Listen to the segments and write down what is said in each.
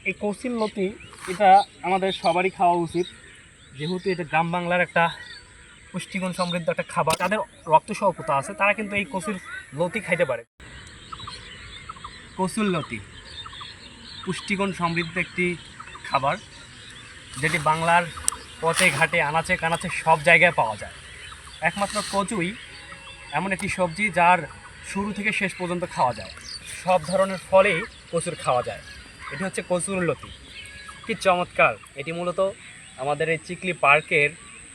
এই কৌশিল লতি এটা আমাদের সবারই খাওয়া উচিত, যেহেতু এটা গ্রাম বাংলার একটা পুষ্টিগুণ সমৃদ্ধ একটা খাবার। তাদের রক্ত স্বল্পতা আছে, তারা কিন্তু এই কচুর লতি খাইতে পারে। কচুর লতি পুষ্টিগুণ সমৃদ্ধ একটি খাবার, যেটি বাংলার পথে ঘাটে আনাচে কানাচে সব জায়গায় পাওয়া যায়। একমাত্র কচুই এমন একটি সবজি যার শুরু থেকে শেষ পর্যন্ত খাওয়া যায়, সব ধরনের ফলেই কচুর খাওয়া যায়। এটি হচ্ছে কচুর লতি, কি চমৎকার! এটি মূলত আমাদের এই চিকলি পার্কের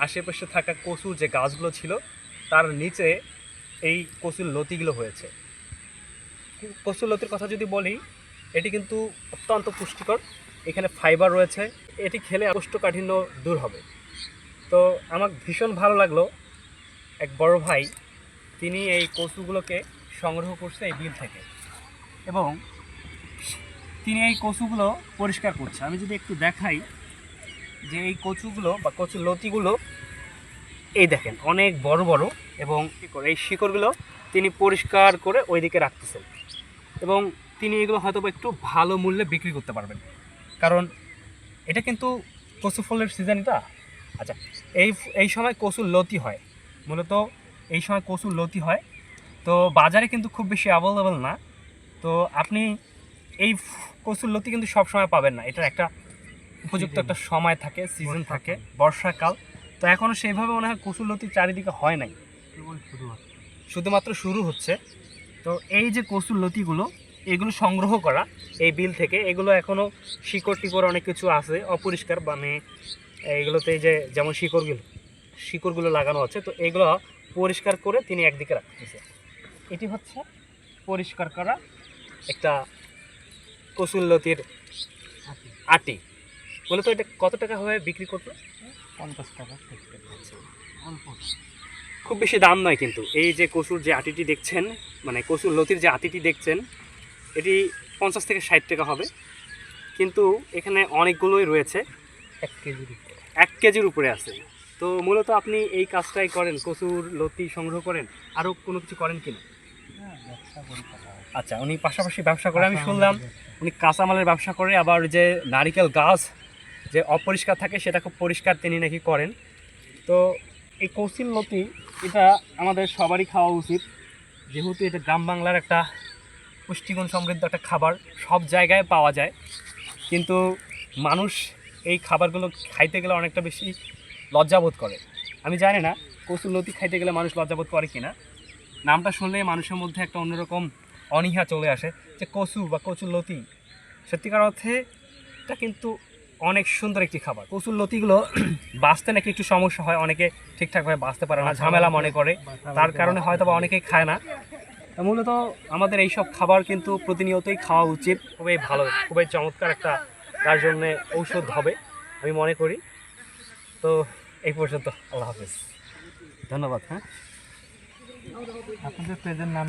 আশেপাশে থাকা কচুর যে গাছগুলো ছিল তার নিচে এই কচুর লতিগুলো হয়েছে। কচুর লতির কথা যদি বলি, এটি কিন্তু অত্যন্ত পুষ্টিকর, এখানে ফাইবার রয়েছে, এটি খেলে কোষ্ঠকাঠিন্য দূর হবে। তো আমার ভীষণ ভালো লাগলো, এক বড় ভাই তিনি এই কচুগুলোকে সংগ্রহ করছে এই বিল থেকে, এবং তিনি এই কচুগুলো পরিষ্কার করছে। আমি যদি একটু দেখাই যে এই কচুগুলো বা কচুর লতিগুলো এই দেখেন অনেক বড় বড়, এবং এই শিকড়গুলো তিনি পরিষ্কার করে ওইদিকে রাখতেছেন, এবং তিনি এগুলো হয়তো একটু ভালো মূল্যে বিক্রি করতে পারবেন, কারণ এটা কিন্তু কচু ফলের সিজন এটা। আচ্ছা, এই সময় কচুর লতি হয়, মূলত এই সময় কচুর লতি হয়, তো বাজারে কিন্তু খুব বেশি অ্যাভেলেবেল না। তো আপনি এই কচুর লতি কিন্তু সব সময় পাবেন না, এটার একটা উপযুক্ত একটা সময় থাকে, সিজন থাকে, বর্ষাকাল। তো এখনও সেইভাবে মনে হয় কচুর লতি চারিদিকে হয় নাই, শুধুমাত্র শুরু হচ্ছে। তো এই যে কচুর লতিগুলো, এগুলো সংগ্রহ করা এই বিল থেকে, এগুলো এখনও শিকড় টিকড় অনেক কিছু আছে অপরিষ্কার, মানে এইগুলোতে এই যে যেমন শিকড়গুলো লাগানো হচ্ছে, তো এগুলো পরিষ্কার করে তিনি একদিকে রাখতেছে। এটি হচ্ছে পরিষ্কার করা একটা কচুর লতির আটি। বলে তো এটা কত টাকা হবে বিক্রি করবে? 50 টাকা। খুব বেশি দাম নয় কিন্তু। এই যে কচুর যে আটিটি দেখছেন, মানে কচুর লতির যে আটিটি দেখছেন, এটি 50 থেকে 60 টাকা হবে, কিন্তু এখানে অনেকগুলোই রয়েছে, 1 কেজির উপরে আছে। তো মূলত আপনি এই কাজটাই করেন, কচুর লতি সংগ্রহ করেন, আরও কোনো কিছু করেন কিনা? আচ্ছা, উনি পাশাপাশি ব্যবসা করে, আমি শুনলাম উনি কাঁচামালের ব্যবসা করে, আবার যে নারিকেল গাছ যে অপরিষ্কার থাকে সেটা খুব পরিষ্কার তিনি নাকি করেন। তো এই কচুর লতি এটা আমাদের সবারই খাওয়া উচিত, যেহেতু এটা গ্রাম বাংলার একটা পুষ্টিগুণ সমৃদ্ধ একটা খাবার, সব জায়গায় পাওয়া যায়, কিন্তু মানুষ এই খাবারগুলো খাইতে গেলে অনেকটা বেশি লজ্জাবোধ করে। আমি জানি না কচুর লতি খাইতে গেলে মানুষ লজ্জাবোধ করে কিনা, নামটা শুনলে মানুষের মধ্যে একটা অন্যরকম অনীহা চলে আসে যে কচু বা কচুর লতি। সত্যিকার অর্থে এটা কিন্তু অনেক সুন্দর একটি খাবার। কচুর লতিগুলো বাঁচতে নাকি একটু সমস্যা হয়, অনেকে ঠিকঠাকভাবে বাঁচতে পারে না, ঝামেলা মনে করে, তার কারণে হয়তো বা অনেকেই খায় না। মূলত আমাদের এইসব খাবার কিন্তু প্রতিনিয়তই খাওয়া উচিত, খুবই ভালো, খুবই চমৎকার একটা তার জন্যে ঔষধ হবে আমি মনে করি। তো এই পর্যন্ত, আল্লাহ হাফেজ, ধন্যবাদ। হ্যাঁ, আপনাদের পেজের নাম